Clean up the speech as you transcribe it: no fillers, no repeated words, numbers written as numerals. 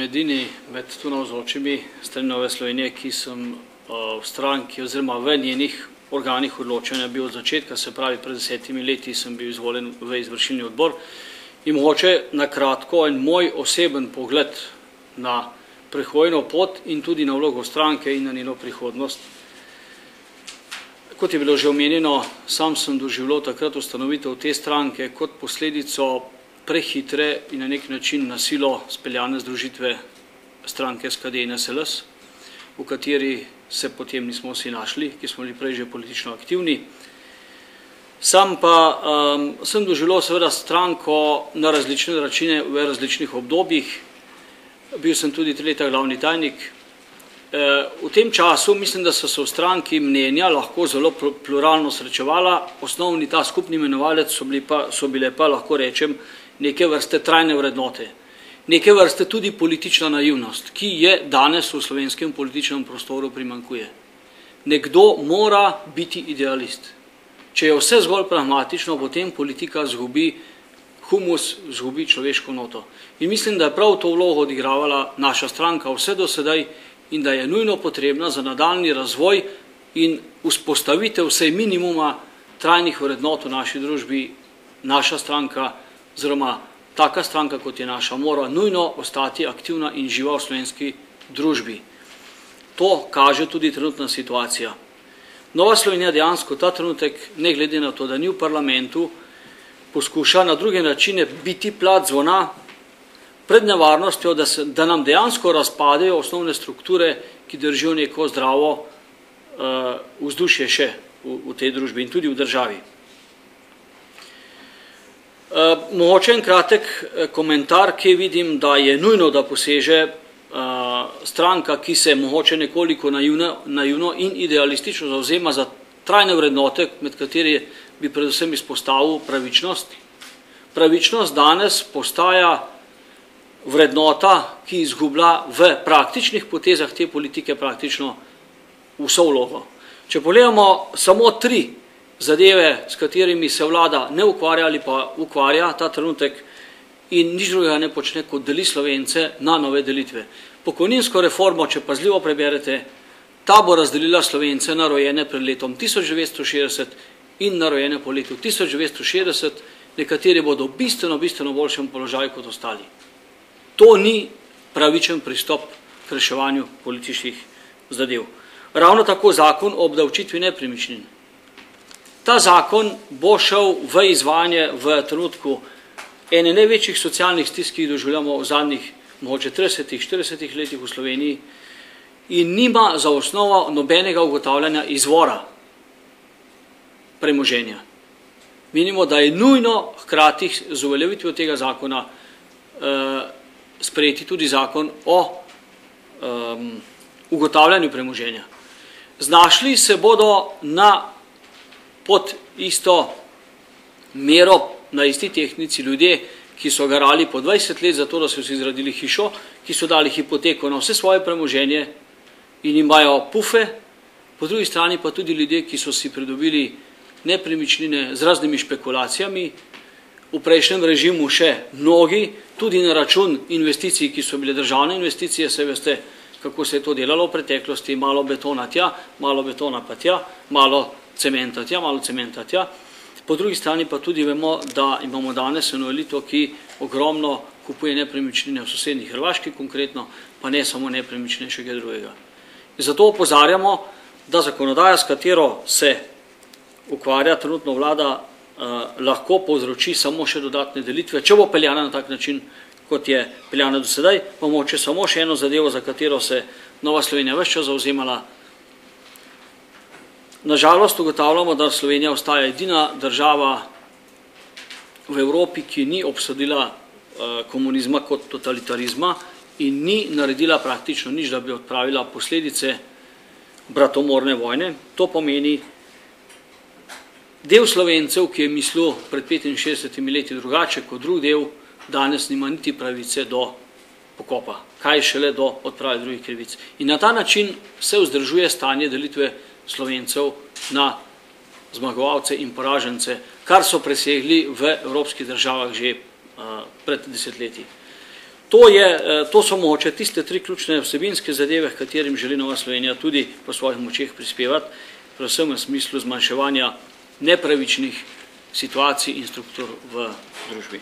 Edini med tu navzočimi strani Nove Slovenije, ki sem v stranki oziroma v njenih organih odločanja bil od začetka, se pravi pred 10 leti sem bil izvoljen v izvršilni odbor in mogoče na kratko en moj oseben pogled na prehojno pot in tudi na vlogo stranke in na njeno prihodnost. Kot je bilo že omenjeno, sam sem doživljal takrat ustanovitev te stranke kot posledico prehitre in na nek način na silo speljane združitve stranke SKD in SLS, v kateri se potem nismo vsi našli, ki smo bili prej že politično aktivni. Sam pa sem doživljal seveda stranko na različne načine v različnih obdobjih. Bil sem tudi 3 leta glavni tajnik. V tem času mislim, da so se v stranki mnenja lahko zelo pluralno srečevala. Osnovni ta skupni imenovalec so bile pa, lahko rečem, neke vrste trajne vrednote. Neke vrste tudi politična naivnost, ki je danes v slovenskem političnem prostoru primanjkuje. Nekdo mora biti idealist. Če je vse zgolj pragmatično, potem politika zgubi humus, zgubi človeško noto. In mislim, da je prav to vlogo odigravala naša stranka vse do sedaj in da je nujno potrebna za nadaljni razvoj in vzpostavitev vsej minimuma trajnih vrednot v naši družbi. Naša stranka, oziroma taka stranka, kot je naša, mora nujno ostati aktivna in živa v slovenski družbi. To kaže tudi trenutna situacija. Nova Slovenija dejansko ta trenutek, ne glede na to, da ni v parlamentu, poskuša na druge načine biti plat zvona pred nevarnostjo, da nam dejansko razpadejo osnovne strukture, ki držijo neko zdravo vzdušje še v tej družbi in tudi v državi. Mogoče en kratek komentar, ki vidim, da je nujno, da poseže stranka, ki se mogoče nekoliko naivno in idealistično zavzema za trajne vrednote, med kateri bi predvsem izpostavil pravičnost. Pravičnost danes postaja vrednota, ki izgublja v praktičnih potezah te politike praktično vso vlogo. Če pogledamo samo 3 zadeve, s katerimi se vlada ne ukvarja ali pa ukvarja ta trenutek in nič drugega ne počne, kot deli Slovence na nove delitve. Pokojninsko reformo, če pazljivo preberete, ta bo razdelila Slovence na rojene pred letom 1960 in na rojene po letu 1960, nekateri bodo bistveno boljšem položaju kot ostali. To ni pravičen pristop k reševanju političnih zadev. Ravno tako zakon o obdavčitvi nepremičnin. Ta zakon bo šel v izvajanje v trenutku ene največjih socialnih stisk, ki jih doživljamo v zadnjih mogoče 30-40 letih v Sloveniji in nima za osnovo nobenega ugotavljanja izvora premoženja. Menimo, da je nujno hkrati z uveljavitvijo tega zakona sprejeti tudi zakon o ugotavljanju premoženja. Znašli se bodo pod isto mero, na isti tehnici ljudje, ki so garali po 20 let za to, da so si zgradili hišo, ki so dali hipoteko na vse svoje premoženje in imajo pufe, po drugi strani pa tudi ljudje, ki so si pridobili nepremičnine z raznimi špekulacijami, v prejšnjem režimu še mnogi, tudi na račun investicij, ki so bile državne investicije, se veste, kako se je to delalo v preteklosti, malo betona tja, malo betona pa tja, malo cementa tja, malo cementa tja. Po drugi strani pa tudi vemo, da imamo danes eno elito, ki ogromno kupuje nepremičnine v sosednji Hrvaški konkretno, pa ne samo nepremičnine še kaj drugega. Zato opozarjamo, da zakonodaja, s katero se ukvarja trenutno vlada, lahko povzroči samo še dodatne delitve, če bo peljana na tak način, kot je peljana do sedaj, pa mogoče samo še eno zadevo, za katero se Nova Slovenija ves čas zavzemala. Nažalost ugotavljamo, da Slovenija ostaja edina država v Evropi, ki ni obsodila komunizma kot totalitarizma in ni naredila praktično nič, da bi odpravila posledice bratomorne vojne. To pomeni, del Slovencev, ki je mislil pred 65 leti drugače kot drug del, danes nima niti pravice do pokopa, kaj šele do odprave drugih krivic. In na ta način se vzdržuje stanje delitve Slovencev na zmagovalce in poražence, kar so presegli v evropskih državah že pred desetletji. to so mogoče tiste tri ključne vsebinske zadeve, katerim želi Nova Slovenija tudi po svojih močeh prispevati, predvsem v smislu zmanjševanja nepravičnih situacij in struktur v družbi.